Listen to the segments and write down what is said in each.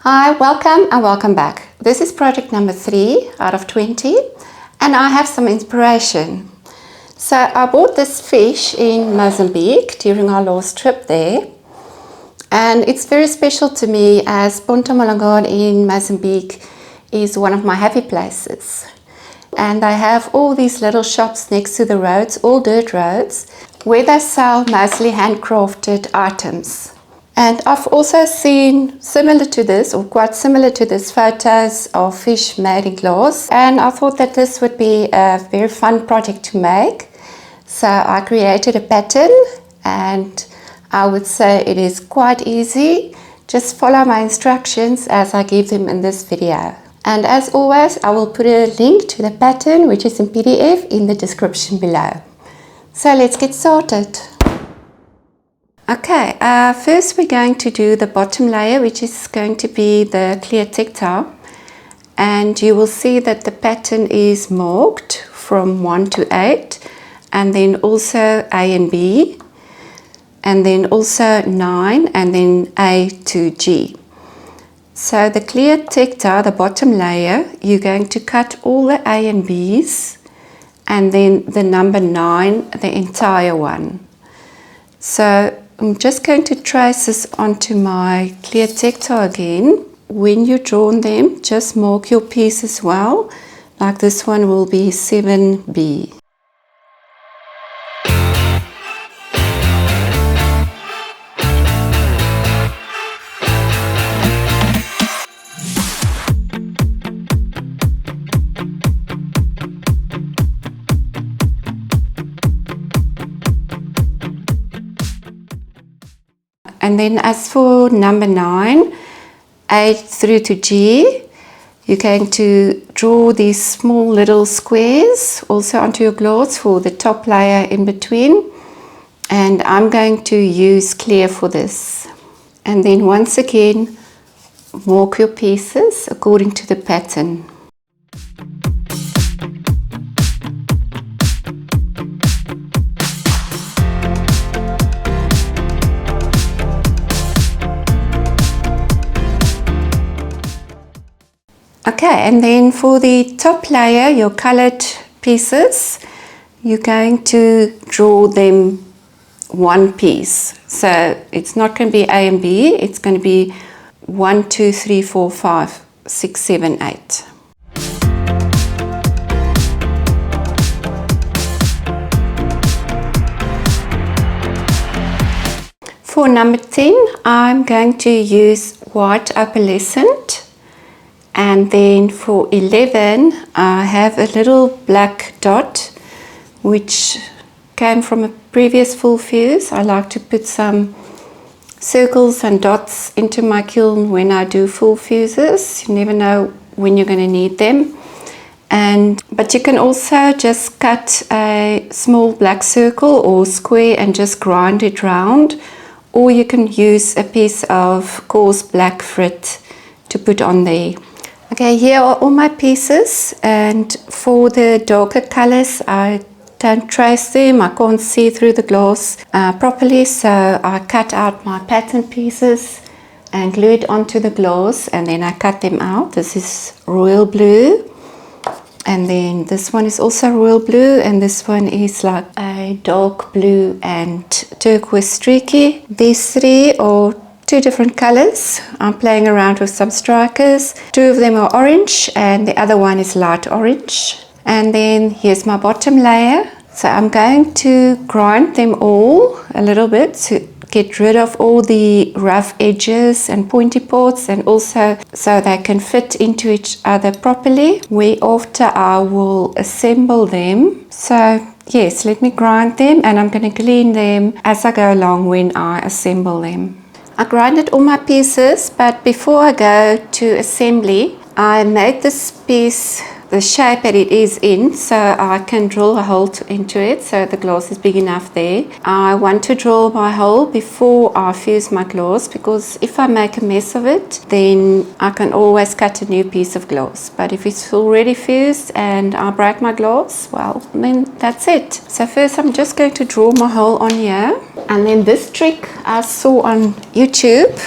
Hi, welcome and welcome back. This is project number 3 out of 20 and I have some inspiration. So I bought this fish in Mozambique during our last trip there, and it's very special to me as Ponta Malangane in Mozambique is one of my happy places. And they have all these little shops next to the roads, all dirt roads, where they sell mostly handcrafted items. And I've also seen similar to this, or quite similar to this, photos of fish made in glass. And I thought that this would be a very fun project to make. So I created a pattern, and I would say it is quite easy. Just follow my instructions as I give them in this video. And as always, I will put a link to the pattern, which is in PDF, in the description below. So let's get started. Okay, first we're going to do the bottom layer, which is going to be the clear textile, and you will see that the pattern is marked from 1 to 8, and then also A and B, and then also 9, and then A to G. So the clear textile, the bottom layer, you're going to cut all the A and B's, and then the number 9, the entire one. So I'm just going to trace this onto my clear textile again. When you draw them, just mark your piece as well. Like this one will be 7B. And then as for number 9, A through to G, you're going to draw these small little squares also onto your glass for the top layer in between. And I'm going to use clear for this. And then once again, mark your pieces according to the pattern. Okay, and then for the top layer, your colored pieces, you're going to draw them one piece. So it's not going to be A and B, it's going to be 1, 2, 3, 4, 5, 6, 7, 8. For number 10, I'm going to use white opalescent. And then for 11, I have a little black dot, which came from a previous full fuse. I like to put some circles and dots into my kiln when I do full fuses. You never know when you're going to need them. But you can also just cut a small black circle or square and just grind it round. Or you can use a piece of coarse black frit to put on there. Okay, here are all my pieces, and for the darker colors I don't trace them, I can't see through the glass properly, so I cut out my pattern pieces and glue it onto the glass, and then I cut them out. This is royal blue, and then this one is also royal blue, and this one is like a dark blue and turquoise streaky. These 3 are 2 different colors. I'm playing around with some strikers. 2 of them are orange and the other one is light orange. And then here's my bottom layer. So I'm going to grind them all a little bit to get rid of all the rough edges and pointy parts, and also so they can fit into each other properly. Whereafter I will assemble them. So yes, let me grind them, and I'm going to clean them as I go along when I assemble them. I grinded all my pieces, but before I go to assembly, I made this piece the shape that it is in, so I can drill a hole into it, so the glass is big enough there. I want to drill my hole before I fuse my glass, because if I make a mess of it, then I can always cut a new piece of glass. But if it's already fused and I break my glass, well, then that's it. So first I'm just going to draw my hole on here, and then this trick I saw on YouTube.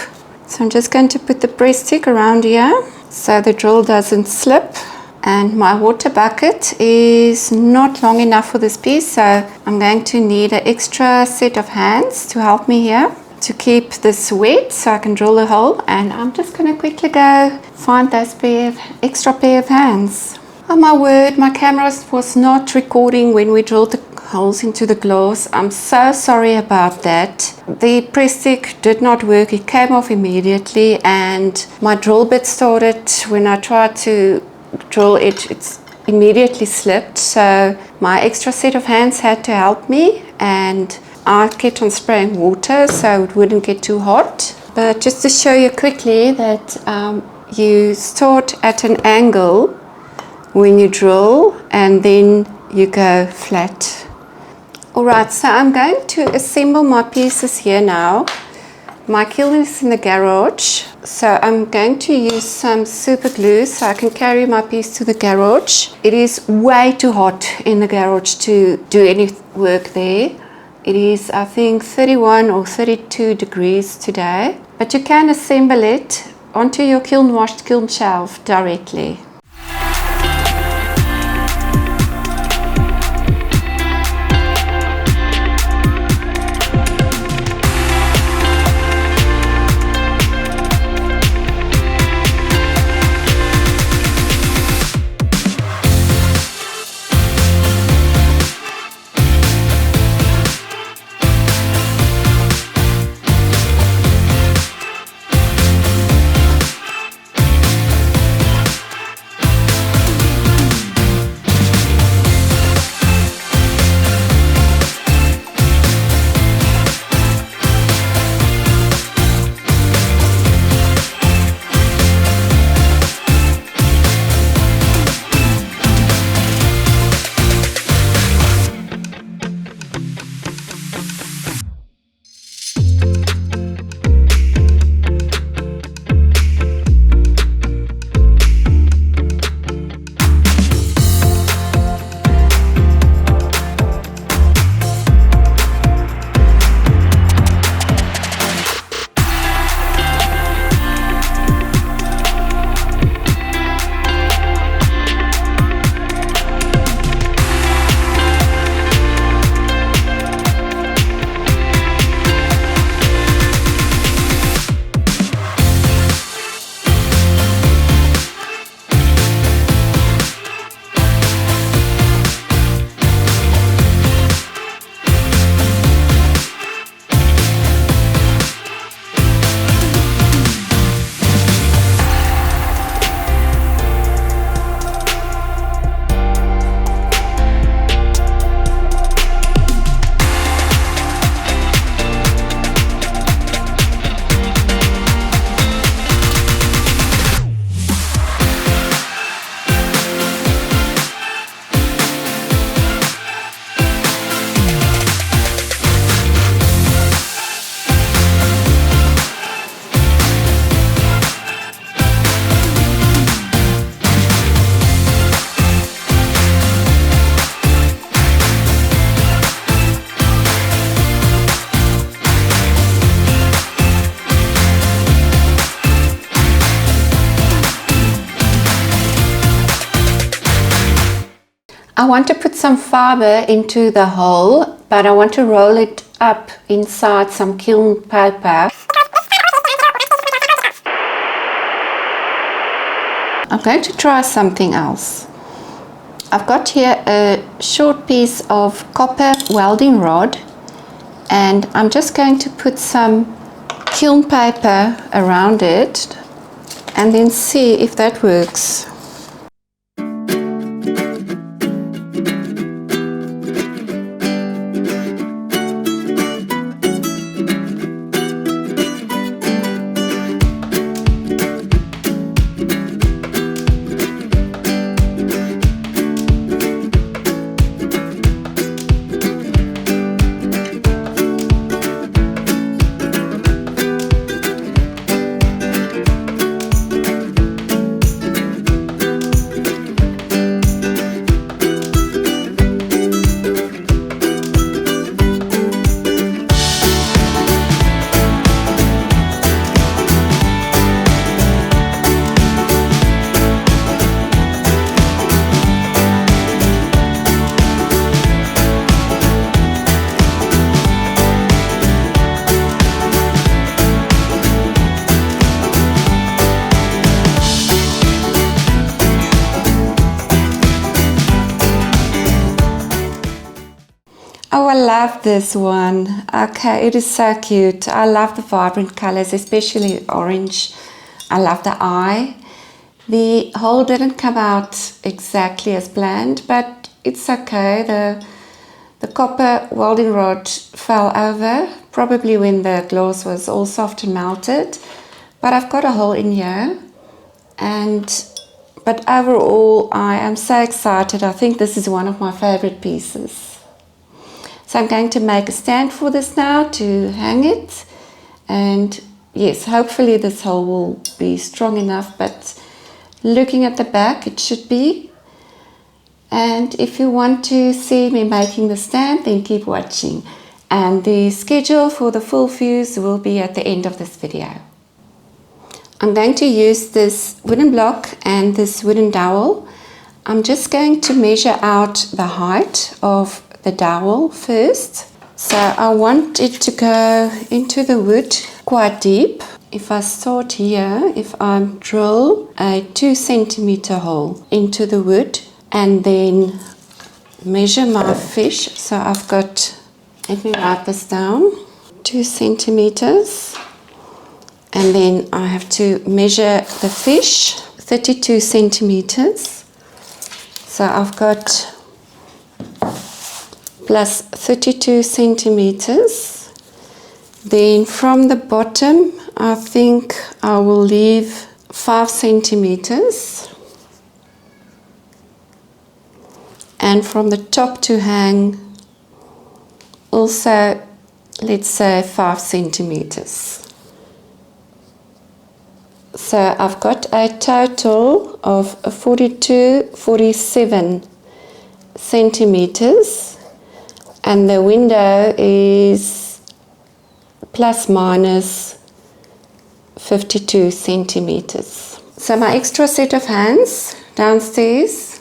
So I'm just going to put the press stick around here so the drill doesn't slip. And my water bucket is not long enough for this piece, so I'm going to need an extra set of hands to help me here to keep this wet so I can drill a hole. And I'm just going to quickly go find those extra pair of hands. Oh my word, my camera was not recording when we drilled the holes into the glass. I'm so sorry about that. The press stick did not work. It came off immediately, and my drill bit started when I tried to drill it. It's immediately slipped, so my extra set of hands had to help me, and I kept on spraying water so it wouldn't get too hot. But just to show you quickly that you start at an angle when you drill and then you go flat. Alright, so I'm going to assemble my pieces here now. My kiln is in the garage, so I'm going to use some super glue so I can carry my piece to the garage. It is way too hot in the garage to do any work there. It is, I think, 31 or 32 degrees today, but you can assemble it onto your kiln washed kiln shelf directly. I want to put some fiber into the hole, but I want to roll it up inside some kiln paper. I'm going to try something else. I've got here a short piece of copper welding rod, and I'm just going to put some kiln paper around it and then see if that works. love this one. Okay, it is so cute. I love the vibrant colors, especially orange. I love the eye. The hole didn't come out exactly as planned, but it's okay. The copper welding rod fell over, probably when the glass was all soft and melted. But I've got a hole in here, but overall I am so excited. I think this is one of my favorite pieces. So I'm going to make a stand for this now to hang it, and yes, hopefully this hole will be strong enough, but looking at the back it should be. And if you want to see me making the stand, then keep watching, and the schedule for the full fuse will be at the end of this video. I'm going to use this wooden block and this wooden dowel. I'm just going to measure out the height of the dowel first. So I want it to go into the wood quite deep. If I start here, if I drill a 2 centimeter hole into the wood and then measure my fish, so I've got, let me write this down, 2 centimeters, and then I have to measure the fish, 32 centimeters. So I've got plus 32 centimeters. Then from the bottom, I think I will leave 5 centimeters. And from the top to hang, also, let's say 5 centimeters. So I've got a total of 47 centimeters, and the window is plus minus 52 centimeters. So my extra set of hands downstairs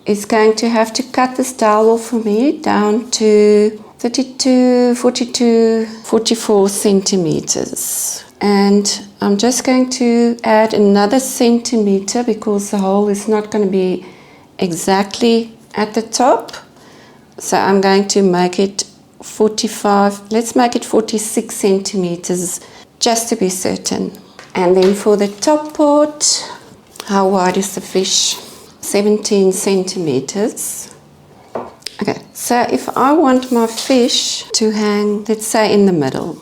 is going to have to cut this dowel for me down to 32, 42, 44 centimeters. And I'm just going to add another centimeter because the hole is not going to be exactly at the top. So I'm going to make it 45, let's make it 46 centimeters just to be certain. And then for the top part, how wide is the fish? 17 centimeters. Okay, so if I want my fish to hang, let's say in the middle,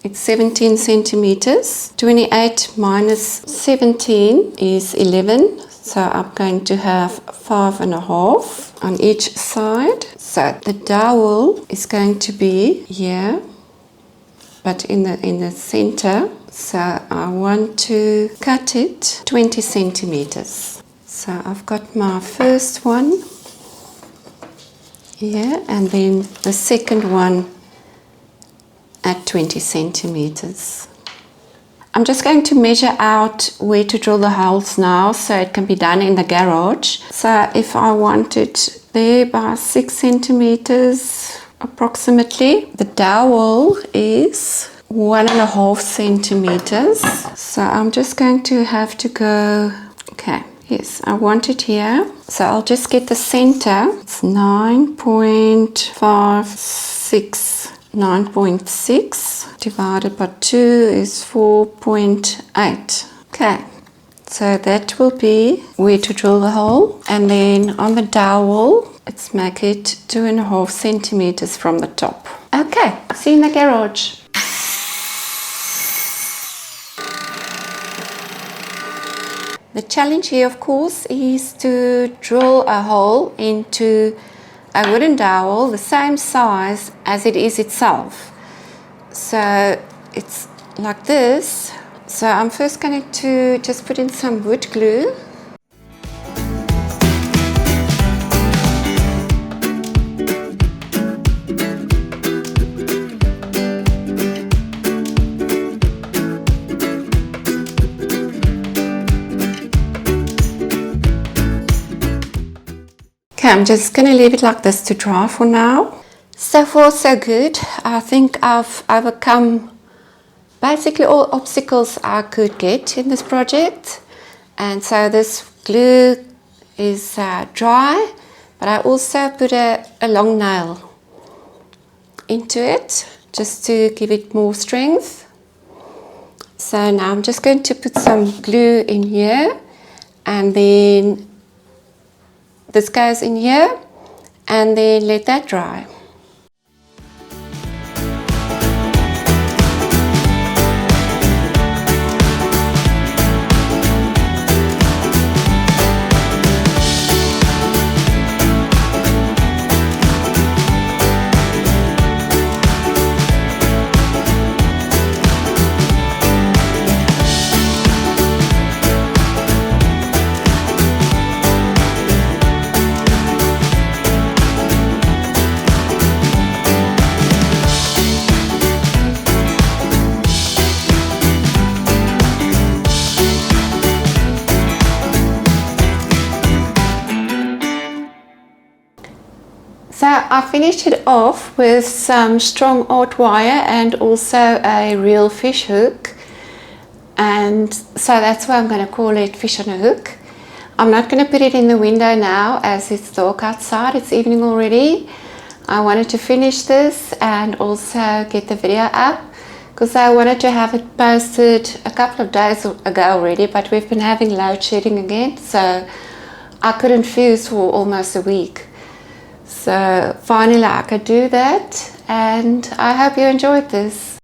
it's 17 centimeters. 28 minus 17 is 11. So I'm going to have 5.5 on each side. So the dowel is going to be here, but in the center. So I want to cut it 20 centimeters. So I've got my first one here, and then the second one at 20 centimeters. I'm just going to measure out where to drill the holes now, so it can be done in the garage. So if I want it there by 6 centimeters approximately, the dowel is 1.5 centimeters. So I'm just going to have to go, okay, yes, I want it here. So I'll just get the center. It's 9.56. 9.6 divided by 2 is 4.8. Okay, so that will be where to drill the hole. And then on the dowel, let's make it 2.5 centimeters from the top. Okay, see you in the garage. The challenge here, of course, is to drill a hole into a wooden dowel the same size as it is itself. So it's like this. So I'm first going to just put in some wood glue. Okay, I'm just going to leave it like this to dry for now. So far so good. I think I've overcome basically all obstacles I could get in this project. And so this glue is dry, but I also put a long nail into it just to give it more strength. So now I'm just going to put some glue in here, and then this goes in here, and then let that dry. So I finished it off with some strong art wire and also a real fish hook, and so that's why I'm going to call it Fish on a Hook. I'm not going to put it in the window now as it's dark outside, it's evening already. I wanted to finish this and also get the video up because I wanted to have it posted a couple of days ago already, but we've been having load shedding again, so I couldn't fuse for almost a week. So finally I could do that, and I hope you enjoyed this.